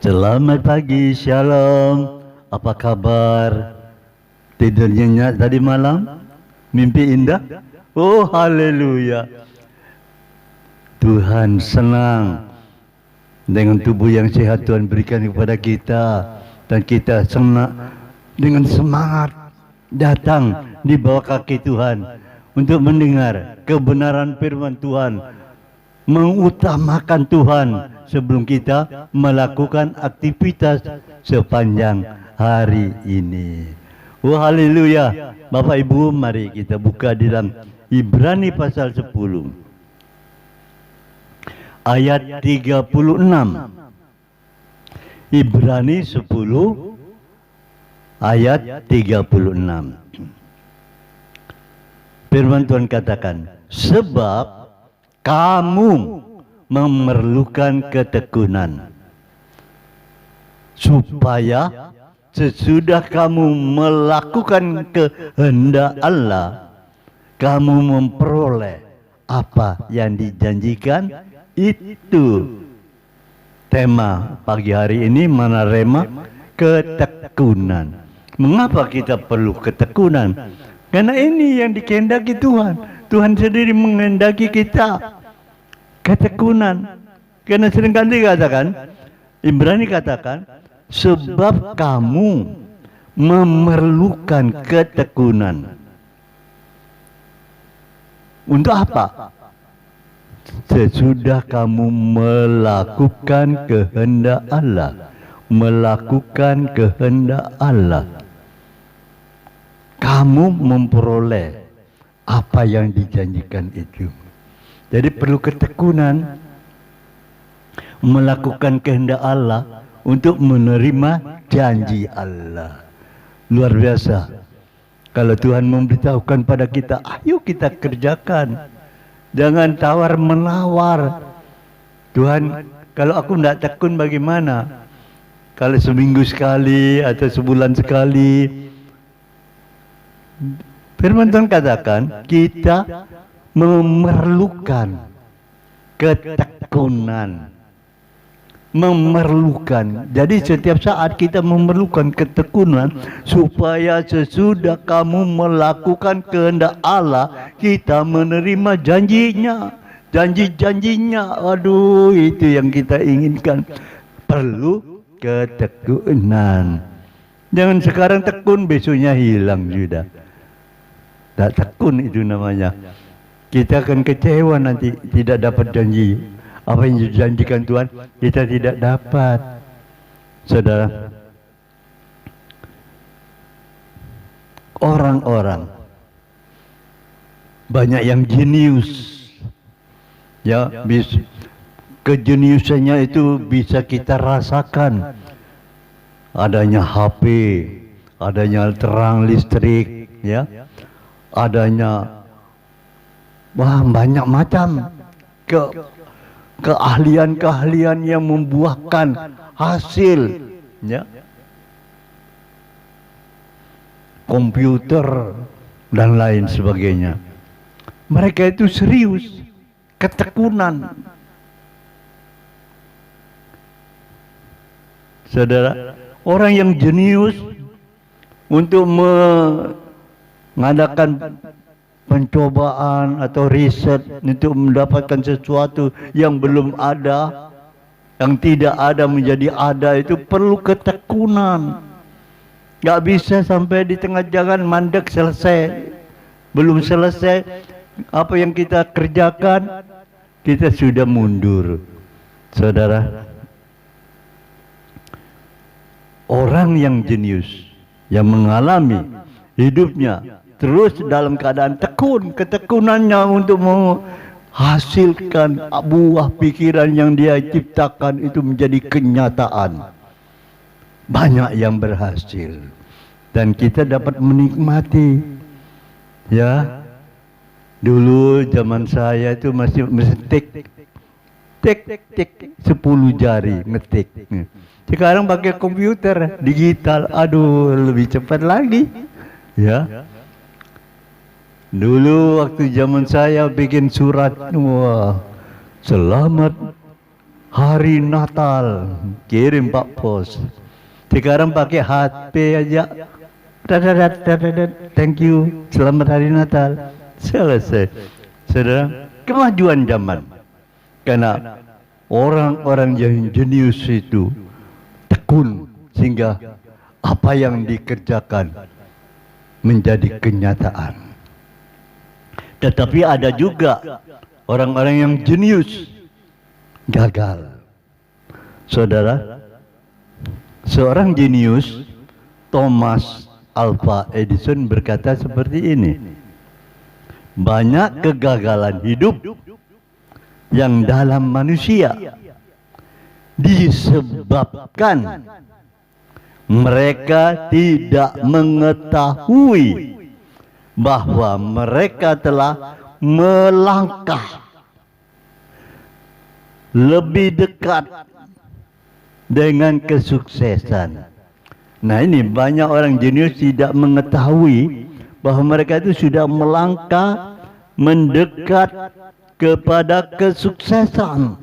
Selamat pagi, Shalom. Apa kabar? Tidur nyenyak tadi malam? Mimpi indah? Oh, haleluya. Tuhan senang dengan tubuh yang sehat Tuhan berikan kepada kita. Dan kita senang dengan semangat datang di bawah kaki Tuhan untuk mendengar kebenaran firman Tuhan, mengutamakan Tuhan sebelum kita melakukan aktivitas sepanjang hari ini. Oh haleluya. Bapak Ibu, mari kita buka di dalam Ibrani pasal 10 ayat 36. Ibrani 10 ayat 36. Firman Tuhan katakan, sebab kamu memerlukan ketekunan, supaya sesudah kamu melakukan kehendak Allah, kamu memperoleh apa yang dijanjikan. Itu tema pagi hari ini, menerima ketekunan. Mengapa kita perlu ketekunan? Karena ini yang dikehendaki Tuhan. Tuhan sendiri menghendaki kita ketekunan. Karena seringkali katakan, Ibrani katakan, sebab kamu memerlukan ketekunan. Untuk apa? Sesudah kamu melakukan kehendak Allah. Melakukan kehendak Allah, kamu memperoleh apa yang dijanjikan itu. Jadi perlu ketekunan melakukan kehendak Allah untuk menerima janji Allah. Luar biasa. Kalau Tuhan memberitahukan pada kita, ayo kita kerjakan. Jangan tawar menawar. Tuhan, kalau aku tidak tekun bagaimana? Kalau seminggu sekali atau sebulan sekali. Firman Tuhan katakan, kita memerlukan ketekunan. Memerlukan. Jadi setiap saat kita memerlukan ketekunan, supaya sesudah kamu melakukan kehendak Allah, kita menerima janjinya, janji-janjinya. Aduh, itu yang kita inginkan. Perlu ketekunan. Jangan sekarang tekun, besoknya hilang sudah. Tak tekun itu namanya. Kita akan kecewa nanti tidak dapat janji. Apa yang dijanjikan Tuhan kita tidak dapat. Saudara, orang-orang banyak yang jenius, ya, kejeniusannya itu bisa kita rasakan. Adanya HP, adanya terang listrik, ya, adanya banyak macam keahlian-keahlian yang membuahkan hasil, ya, komputer dan lain sebagainya. Mereka itu serius, ketekunan. Saudara, orang yang jenius untuk mengadakan pencobaan atau riset untuk mendapatkan sesuatu yang belum ada, yang tidak ada menjadi ada, itu perlu ketekunan. Gak bisa sampai di tengah jalan mandek selesai. Belum selesai apa yang kita kerjakan, kita sudah mundur. Saudara, orang yang jenius, yang mengalami hidupnya terus dalam keadaan tekun, ketekunannya untuk menghasilkan buah pikiran yang dia ciptakan itu menjadi kenyataan. Banyak yang berhasil dan kita dapat menikmati. Ya, dulu zaman saya itu masih ngetik, tik 10 jari ngetik. Sekarang pakai komputer digital, aduh lebih cepat lagi. Ya. Dulu waktu zaman saya bikin surat, wah, selamat hari Natal, kirim Pak Pos. Sekarang pakai HP aja. Thank you, selamat hari Natal. Selesai. Saudara, kemajuan zaman. Karena orang-orang yang jenius itu tekun sehingga apa yang dikerjakan menjadi kenyataan. Tetapi ada juga orang-orang yang jenius gagal. Saudara, seorang jenius, Thomas Alva Edison, berkata seperti ini: banyak kegagalan hidup yang dalam manusia disebabkan mereka tidak mengetahui bahwa mereka telah melangkah lebih dekat dengan kesuksesan. Nah, ini banyak orang jenius tidak mengetahui bahwa mereka itu sudah melangkah mendekat kepada kesuksesan.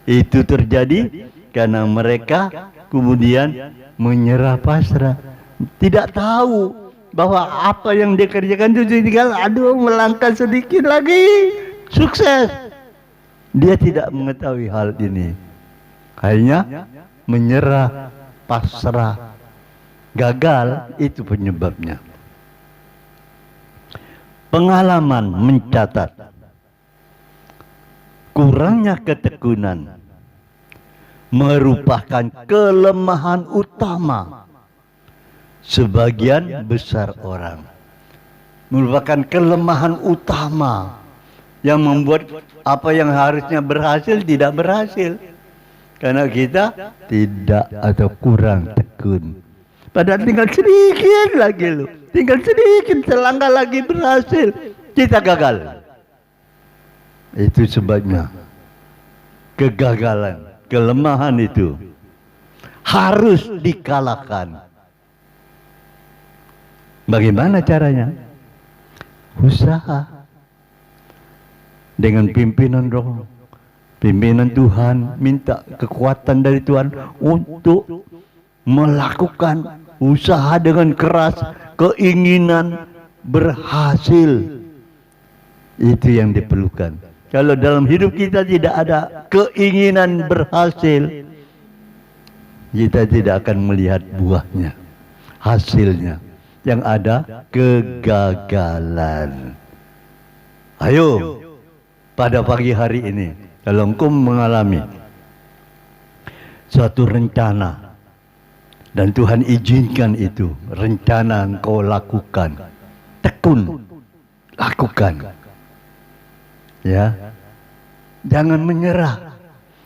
Itu terjadi karena mereka kemudian menyerah pasrah, tidak tahu bahwa apa yang dikerjakan itu tinggal melangkah sedikit lagi sukses. Dia tidak mengetahui hal ini, akhirnya menyerah pasrah, gagal. Itu penyebabnya. Pengalaman mencatat kurangnya ketekunan merupakan kelemahan utama sebagian besar orang. Merupakan kelemahan utama yang membuat apa yang harusnya berhasil tidak berhasil. Karena kita tidak atau kurang tekun. Padahal tinggal sedikit lagi loh. Tinggal sedikit, selangkah lagi berhasil. Kita gagal. Itu sebabnya. Kegagalan, kelemahan itu harus dikalahkan. Bagaimana caranya? Usaha. Dengan pimpinan roh, pimpinan Tuhan, minta kekuatan dari Tuhan untuk melakukan usaha dengan keras, keinginan berhasil. Itu yang diperlukan. Kalau dalam hidup kita tidak ada keinginan berhasil, kita tidak akan melihat buahnya, hasilnya. Yang ada kegagalan. Ayo, pada pagi hari ini, kalau engkau mengalami suatu rencana dan Tuhan izinkan itu, rencana engkau lakukan, tekun lakukan, ya, jangan menyerah,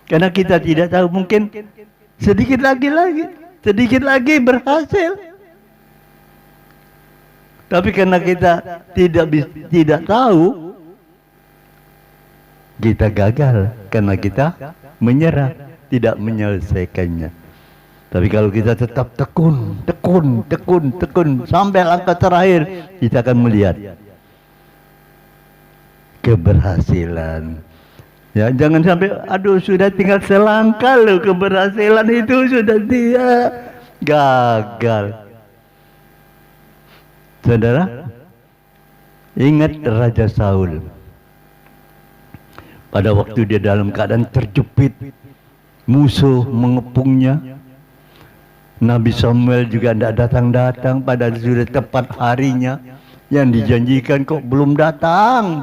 karena kita tidak tahu, mungkin sedikit lagi berhasil, tapi karena kita tidak tahu, kita gagal karena kita menyerah, tidak menyelesaikannya. Tapi kalau kita tetap tekun sampai langkah terakhir, kita akan melihat keberhasilan. Ya, jangan sampai sudah tinggal selangkah loh, keberhasilan itu sudah dia gagal. Saudara, ingat Raja Saul. Pada waktu dia dalam keadaan terjepit, musuh mengepungnya, Nabi Samuel juga tidak datang-datang, padahal sudah tepat harinya yang dijanjikan kok belum datang.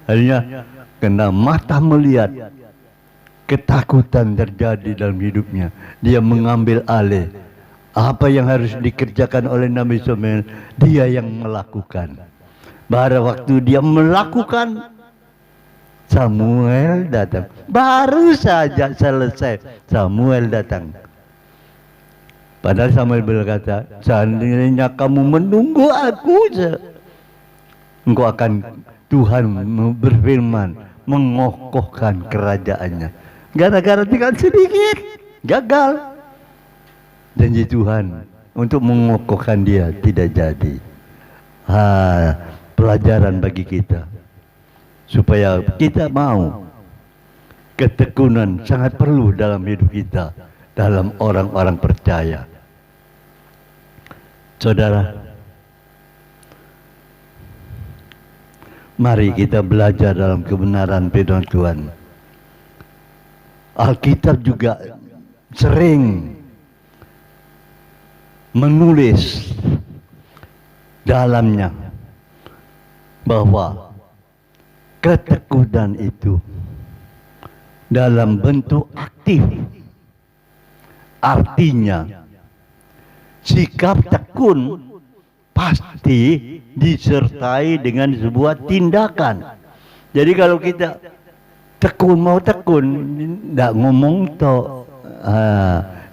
Akhirnya kena mata melihat, ketakutan terjadi dalam hidupnya. Dia mengambil alih apa yang harus dikerjakan oleh Nabi Samuel, dia yang melakukan. Pada waktu dia melakukan, Samuel datang. Baru saja selesai, Samuel datang. Padahal Samuel berkata, seandainya kamu menunggu aku, engkau akan, Tuhan berfirman, mengokohkan kerajaannya. Gara-gara tinggal sedikit, gagal. Janji Tuhan untuk mengokohkan dia tidak jadi. Pelajaran bagi kita. supaya kita mau. Ketekunan sangat perlu dalam hidup kita, dalam orang-orang percaya. Saudara, mari kita belajar dalam kebenaran firman Tuhan. Alkitab juga sering menulis dalamnya bahwa ketekunan itu dalam bentuk aktif. Artinya sikap tekun pasti disertai dengan sebuah tindakan. Jadi kalau kita tekun, mau tekun, tidak ngomong toh,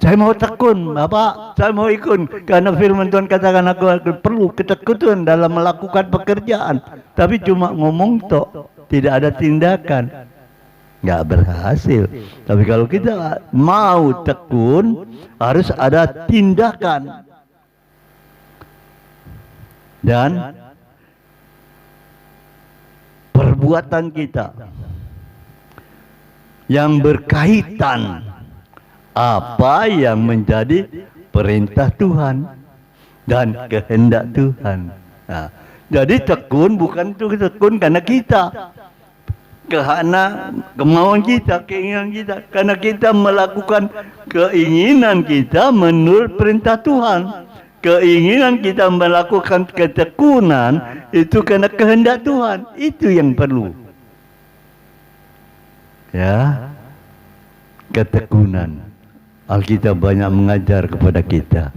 saya mau tekun, Bapak, saya mau ikut, karena firman Tuhan katakan aku perlu ketekunan dalam melakukan pekerjaan. Tapi cuma ngomong toh, tidak ada tindakan, nggak berhasil. Tapi kalau kita mau tekun, harus ada tindakan. Dan perbuatan kita yang berkaitan apa yang menjadi perintah Tuhan dan kehendak Tuhan. Nah, jadi tekun bukan itu tekun karena kita, karena kemauan kita, keinginan kita, karena kita melakukan keinginan kita menurut perintah Tuhan. Keinginan kita melakukan ketekunan itu karena kehendak Tuhan. Itu yang perlu. Ya, ketekunan. Alkitab banyak mengajar kepada kita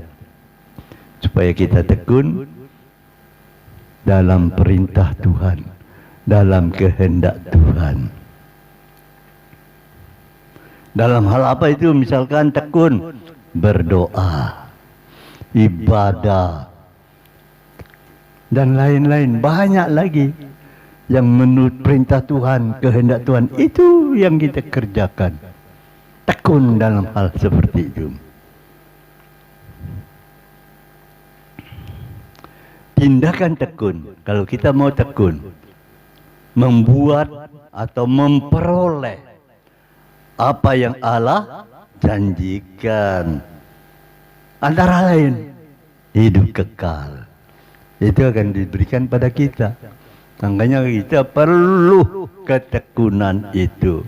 supaya kita tekun dalam perintah Tuhan, dalam kehendak Tuhan. Dalam hal apa itu? Misalkan tekun berdoa, ibadah, dan lain-lain, banyak lagi yang menurut perintah Tuhan, kehendak Tuhan, itu yang kita kerjakan. Tekun dalam hal seperti itu. Tindakan tekun, kalau kita mau tekun, membuat atau memperoleh apa yang Allah janjikan, antara lain hidup kekal, itu akan diberikan pada kita. Makanya kita perlu ketekunan itu.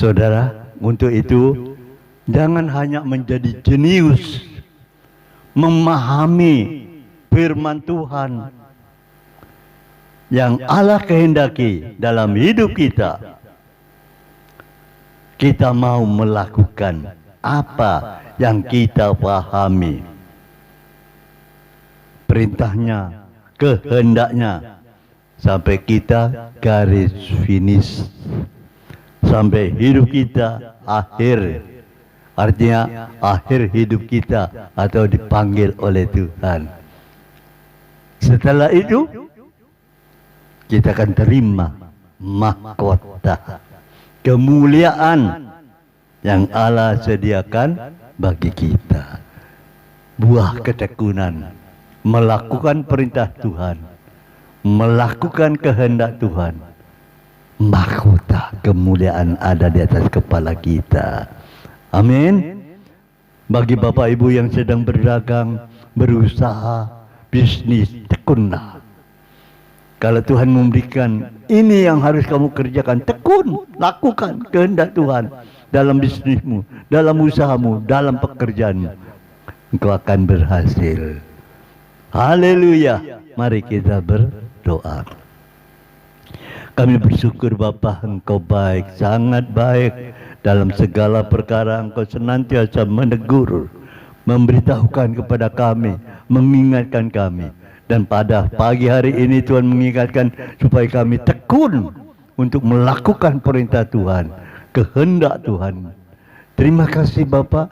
Saudara, untuk itu jangan hanya menjadi jenius memahami firman Tuhan yang Allah kehendaki dalam hidup kita. Kita mau melakukan apa yang kita pahami, perintahnya, kehendaknya, sampai kita garis finish, sampai hidup kita akhir. Artinya akhir hidup kita atau dipanggil oleh Tuhan. Setelah itu kita akan terima mahkota kemuliaan yang Allah sediakan bagi kita. Buah ketekunan, melakukan perintah Tuhan, melakukan kehendak Tuhan. Mahkota kemuliaan ada di atas kepala kita. Amin. Bagi Bapak Ibu yang sedang berdagang, berusaha, bisnis, tekunlah. Kalau Tuhan memberikan ini yang harus kamu kerjakan, tekun, lakukan kehendak Tuhan dalam bisnismu, dalam usahamu, dalam pekerjaanmu. Engkau akan berhasil. Haleluya. Mari kita berdoa. Kami bersyukur Bapa, Engkau baik, sangat baik. Dalam segala perkara Engkau senantiasa menegur, memberitahukan kepada kami, mengingatkan kami. Dan pada pagi hari ini Tuhan mengingatkan supaya kami tekun untuk melakukan perintah Tuhan, kehendak Tuhan. Terima kasih Bapa,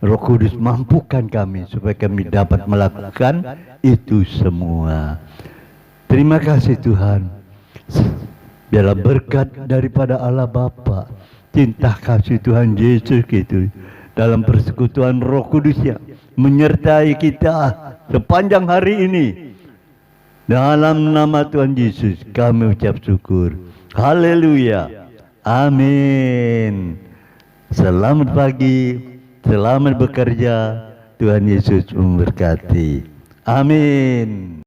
Roh Kudus mampukan kami supaya kami dapat melakukan itu semua. Terima kasih Tuhan. Biarlah berkat daripada Allah Bapa, cinta kasih Tuhan Yesus itu, dalam persekutuan Roh Kudusnya menyertai kita sepanjang hari ini, Dalam nama Tuhan Yesus kami ucap syukur. Haleluya. Amin. Selamat pagi, selamat bekerja. Tuhan Yesus memberkati. Amin.